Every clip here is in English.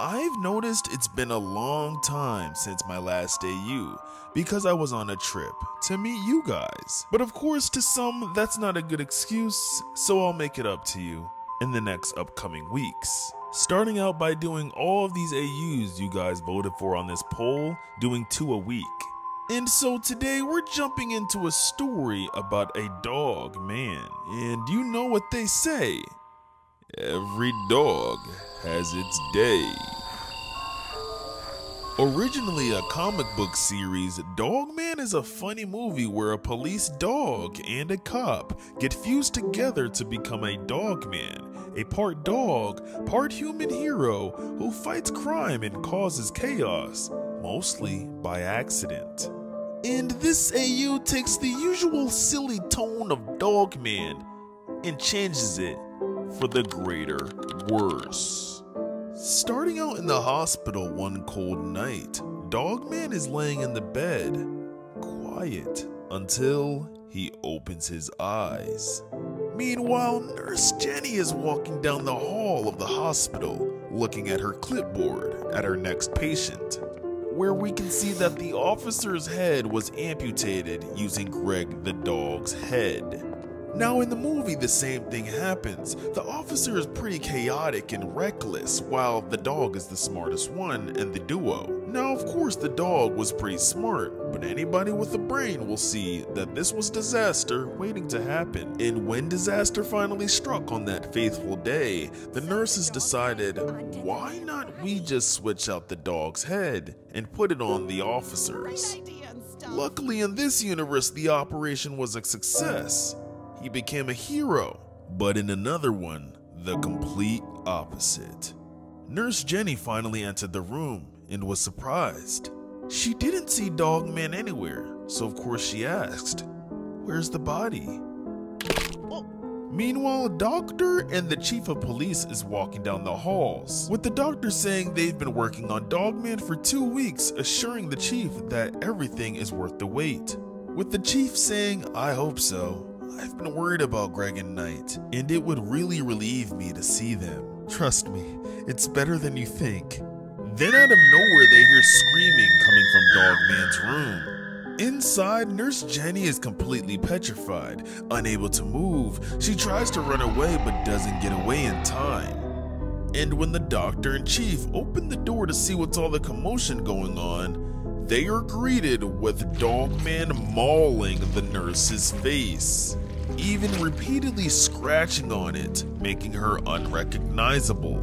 I've noticed it's been a long time since my last AU because I was on a trip to meet you guys. But of course, to some, that's not a good excuse, so I'll make it up to you in the next upcoming weeks. Starting out by doing all of these AUs you guys voted for on this poll, doing 2 a week. And so today we're jumping into a story about a dog man. And you know what they say, every dog has its day. Originally a comic book series, Dogman is a funny movie where a police dog and a cop get fused together to become a dogman, a part dog, part human hero who fights crime and causes chaos, mostly by accident. And this AU takes the usual silly tone of Dogman and changes it for the greater worse. Starting out in the hospital one cold night, Dogman is laying in the bed, quiet, until he opens his eyes. Meanwhile, Nurse Jenny is walking down the hall of the hospital, looking at her clipboard at her next patient, where we can see that the officer's head was amputated using Greg the dog's head. Now in the movie the same thing happens. The officer is pretty chaotic and reckless, while the dog is the smartest one in the duo. Now of course the dog was pretty smart, but anybody with a brain will see that this was disaster waiting to happen. And when disaster finally struck on that faithful day, the nurses decided, why not we just switch out the dog's head and put it on the officer's? Luckily in this universe the operation was a success. He became a hero, but in another one, the complete opposite. Nurse Jenny finally entered the room and was surprised. She didn't see Dogman anywhere, so of course she asked, "Where's the body?" Meanwhile, a doctor and the chief of police is walking down the halls, with the doctor saying they've been working on Dogman for 2 weeks, assuring the chief that everything is worth the wait. With the chief saying, "I hope so. I've been worried about Greg and Knight, and it would really relieve me to see them. Trust me, it's better than you think." Then out of nowhere they hear screaming coming from Dogman's room. Inside, Nurse Jenny is completely petrified, unable to move. She tries to run away but doesn't get away in time. And when the doctor and chief open the door to see what's all the commotion going on, they are greeted with Dogman mauling the nurse's face, even repeatedly scratching on it, making her unrecognizable.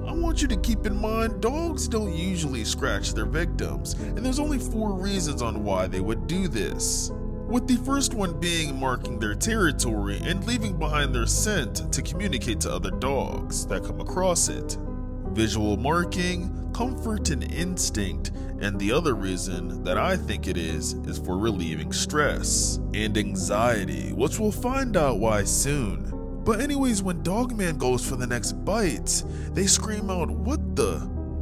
I want you to keep in mind, dogs don't usually scratch their victims, and there's only 4 reasons on why they would do this. With the first one being marking their territory and leaving behind their scent to communicate to other dogs that come across it. Visual marking, comfort and instinct, and the other reason that I think it is for relieving stress and anxiety, which we'll find out why soon. But anyways, when Dogman goes for the next bite, they scream out, "What the?"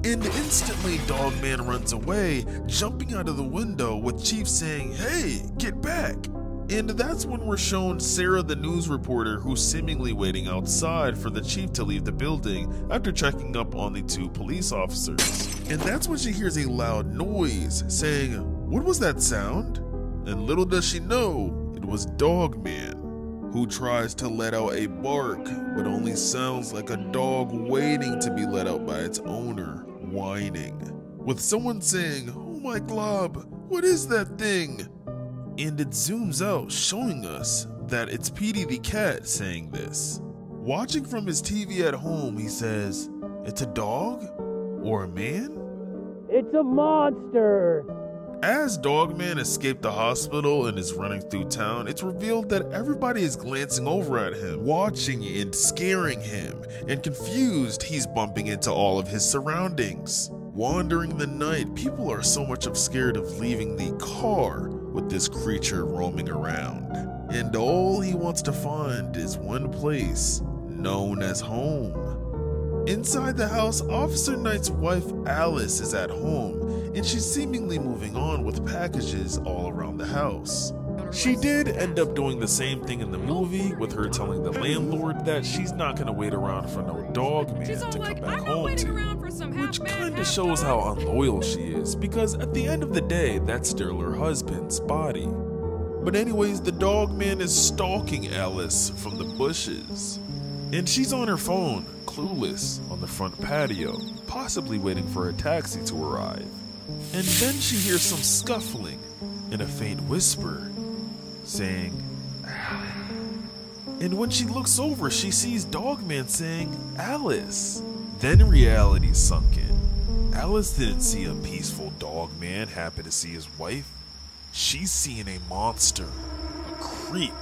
And instantly Dogman runs away, jumping out of the window with Chief saying, "Hey, get back." And that's when we're shown Sarah the news reporter, who's seemingly waiting outside for the chief to leave the building after checking up on the 2 police officers. And that's when she hears a loud noise saying, "What was that sound?" And little does she know, it was Dogman, who tries to let out a bark but only sounds like a dog waiting to be let out by its owner, whining, with someone saying, "Oh my glob, what is that thing?" And it zooms out, showing us that it's Petey the cat saying this. Watching from his TV at home, he says, "It's a dog? Or a man? It's a monster!" As Dogman escaped the hospital and is running through town, it's revealed that everybody is glancing over at him, watching and scaring him, and confused, he's bumping into all of his surroundings. Wandering the night, people are so much scared of leaving the car with this creature roaming around. And all he wants to find is one place, known as home. Inside the house, Officer Knight's wife Alice is at home, and she's seemingly moving on with packages all around the house. She did end up doing the same thing in the movie, with her telling the landlord that she's not gonna wait around for no dog man to come back home to, which kinda shows how unloyal she is, because at the end of the day, that's still her husband's body. But anyways, the dog man is stalking Alice from the bushes. And she's on her phone, clueless, on the front patio, possibly waiting for a taxi to arrive. And then she hears some scuffling and a faint whisper, saying, and when she looks over, she sees Dogman saying, Alice. Then reality sunk in. Alice didn't see a peaceful dogman happy to see his wife. She's seeing a monster, a creep,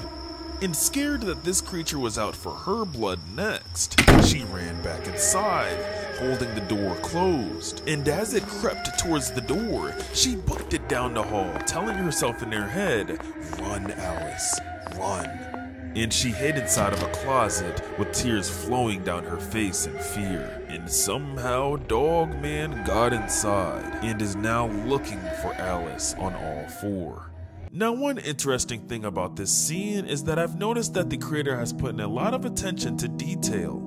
and scared that this creature was out for her blood next. She ran back inside, holding the door closed, and as it crept towards the door, she booked it down the hall, telling herself in her head, run, Alice, run. And she hid inside of a closet with tears flowing down her face in fear. And somehow Dogman got inside and is now looking for Alice on all four. Now, one interesting thing about this scene is that I've noticed that the creator has put in a lot of attention to detail.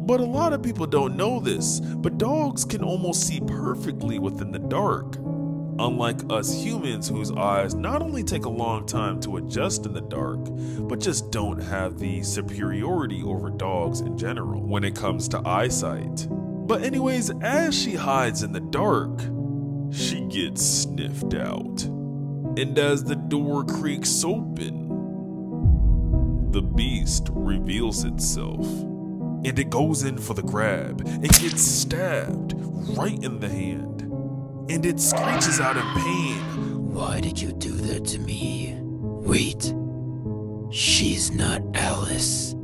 But a lot of people don't know this, but dogs can almost see perfectly within the dark. Unlike us humans, whose eyes not only take a long time to adjust in the dark, but just don't have the superiority over dogs in general when it comes to eyesight. But anyways, as she hides in the dark, she gets sniffed out. And as the door creaks open, the beast reveals itself. And it goes in for the grab and gets stabbed right in the hand. And it screeches out in pain. Why did you do that to me? Wait, she's not Alice.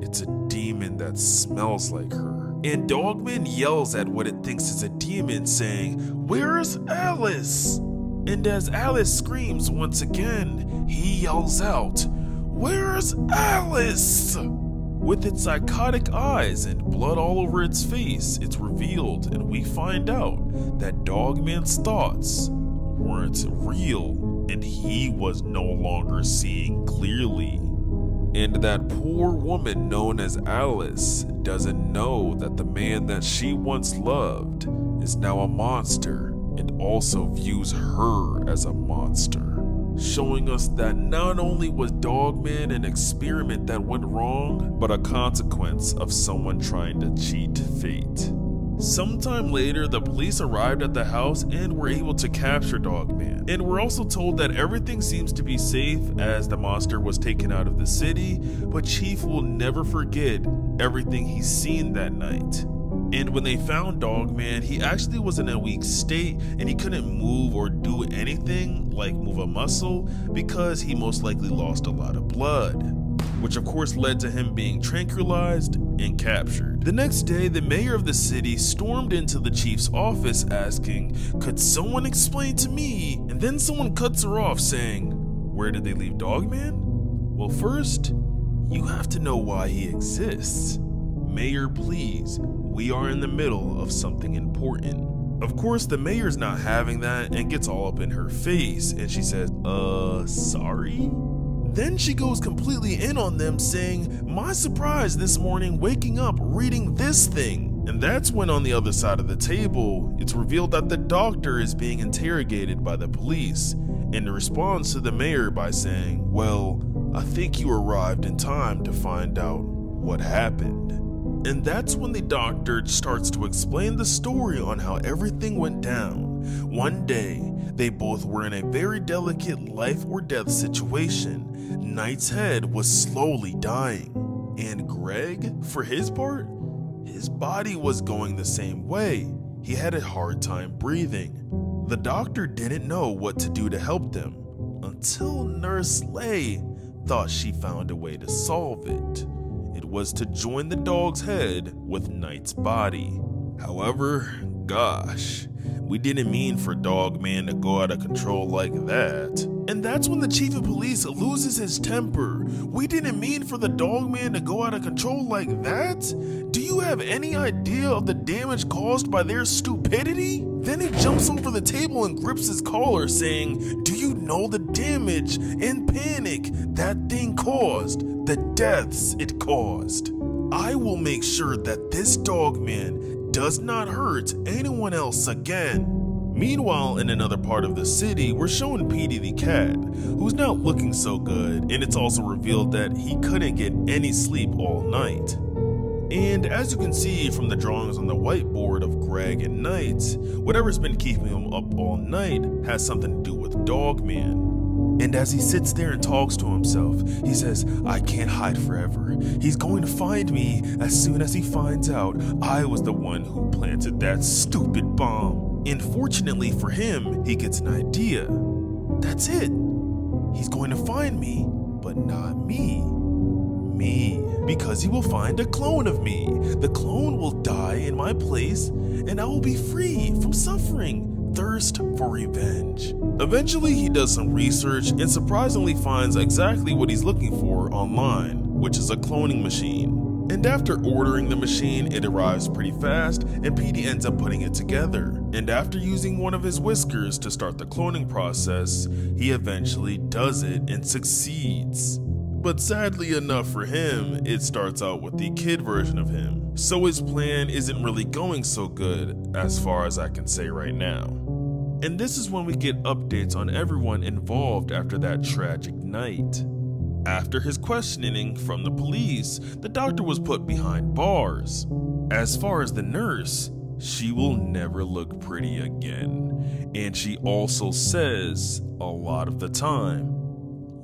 It's a demon that smells like her. And Dogman yells at what it thinks is a demon, saying, "Where's Alice?" And as Alice screams once again, he yells out, "Where's Alice?" With its psychotic eyes and blood all over its face, it's revealed, and we find out that Dogman's thoughts weren't real, and he was no longer seeing clearly. And that poor woman known as Alice doesn't know that the man that she once loved is now a monster, and also views her as a monster, showing us that not only was Dogman an experiment that went wrong, but a consequence of someone trying to cheat fate. Sometime later, the police arrived at the house and were able to capture Dogman. And we're also told that everything seems to be safe as the monster was taken out of the city, but Chief will never forget everything he's seen that night. And when they found Dogman, he actually was in a weak state and he couldn't move or do anything like move a muscle because he most likely lost a lot of blood, which of course led to him being tranquilized and captured. The next day, the mayor of the city stormed into the chief's office asking, "Could someone explain to me?" And then someone cuts her off saying, "Where did they leave Dogman?" Well, first, you have to know why he exists. Mayor, please. We are in the middle of something important. Of course, the mayor's not having that and gets all up in her face, and she says, sorry? Then she goes completely in on them, saying, "My surprise this morning waking up reading this thing." And that's when on the other side of the table, it's revealed that the doctor is being interrogated by the police, and responds to the mayor by saying, "Well, I think you arrived in time to find out what happened." And that's when the doctor starts to explain the story on how everything went down. One day, they both were in a very delicate life or death situation. Knight's head was slowly dying. And Greg, for his part, his body was going the same way. He had a hard time breathing. The doctor didn't know what to do to help them, until Nurse Lay thought she found a way to solve it. It was to join the dog's head with Knight's body. However, gosh, we didn't mean for Dogman to go out of control like that. And that's when the chief of police loses his temper. We didn't mean for the Dogman to go out of control like that? Do you have any idea of the damage caused by their stupidity? Then he jumps over the table and grips his collar, saying, "Do you know the damage and panic that thing caused? The deaths it caused. I will make sure that this Dogman does not hurt anyone else again. Meanwhile, in another part of the city, we're showing Petey the cat, who's not looking so good, and it's also revealed that he couldn't get any sleep all night. And as you can see from the drawings on the whiteboard of Greg and Knight, whatever's been keeping him up all night has something to do with Dogman. And as he sits there and talks to himself, he says, "I can't hide forever. He's going to find me as soon as he finds out I was the one who planted that stupid bomb." And fortunately for him, he gets an idea. That's it. He's going to find me, but not me. Me. Because he will find a clone of me. The clone will die in my place, and I will be free from suffering, thirst for revenge. Eventually, he does some research and surprisingly finds exactly what he's looking for online, which is a cloning machine. And after ordering the machine, it arrives pretty fast, and Petey ends up putting it together. And after using one of his whiskers to start the cloning process, he eventually does it and succeeds. But sadly enough for him, it starts out with the kid version of him. So his plan isn't really going so good, as far as I can say right now. And this is when we get updates on everyone involved after that tragic night. After his questioning from the police, the doctor was put behind bars. As far as the nurse, she will never look pretty again. And she also says, a lot of the time,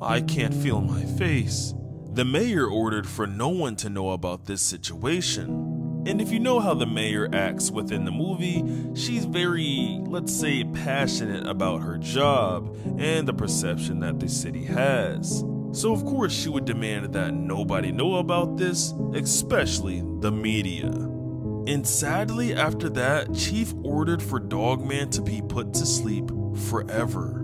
"I can't feel my face." The mayor ordered for no one to know about this situation. And if you know how the mayor acts within the movie, she's very, let's say, passionate about her job and the perception that the city has. So of course she would demand that nobody know about this, especially the media. And sadly after that, Chief ordered for Dogman to be put to sleep forever.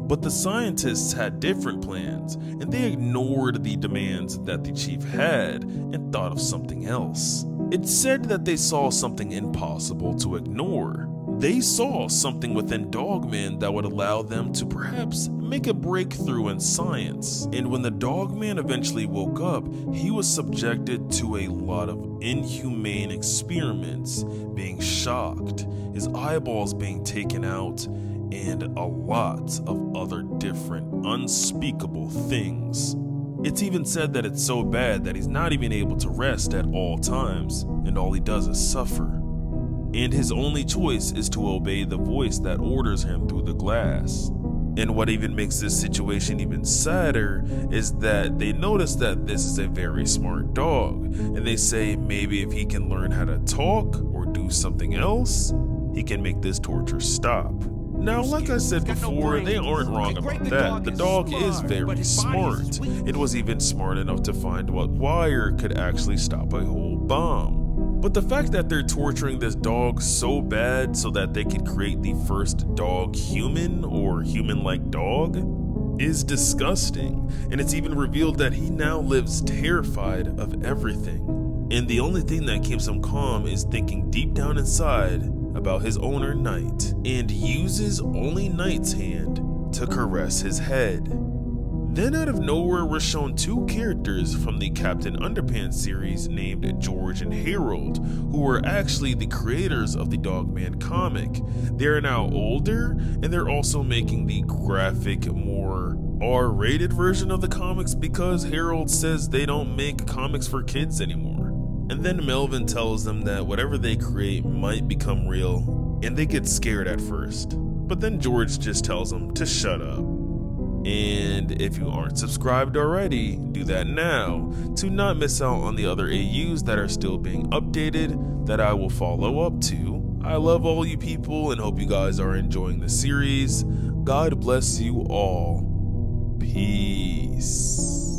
But the scientists had different plans, and they ignored the demands that the chief had and thought of something else. It's said that they saw something impossible to ignore. They saw something within Dogman that would allow them to perhaps make a breakthrough in science. And when the Dogman eventually woke up, he was subjected to a lot of inhumane experiments, being shocked, his eyeballs being taken out, and a lot of other different unspeakable things. It's even said that it's so bad that he's not even able to rest at all times, and all he does is suffer. And his only choice is to obey the voice that orders him through the glass. And what even makes this situation even sadder is that they notice that this is a very smart dog, and they say maybe if he can learn how to talk or do something else, he can make this torture stop. Now, like I said before, they aren't wrong about that. The dog is very smart. It was even smart enough to find what wire could actually stop a whole bomb. But the fact that they're torturing this dog so bad so that they could create the first dog human or human-like dog is disgusting. And it's even revealed that he now lives terrified of everything. And the only thing that keeps him calm is thinking deep down inside about his owner Knight, and uses only Knight's hand to caress his head. Then out of nowhere we're shown two characters from the Captain Underpants series named George and Harold, who were actually the creators of the Dogman comic. They're now older, and they're also making the graphic, more R-rated version of the comics because Harold says they don't make comics for kids anymore. And then Melvin tells them that whatever they create might become real, and they get scared at first. But then George just tells them to shut up. And if you aren't subscribed already, do that now to not miss out on the other AUs that are still being updated that I will follow up to. I love all you people and hope you guys are enjoying the series. God bless you all. Peace.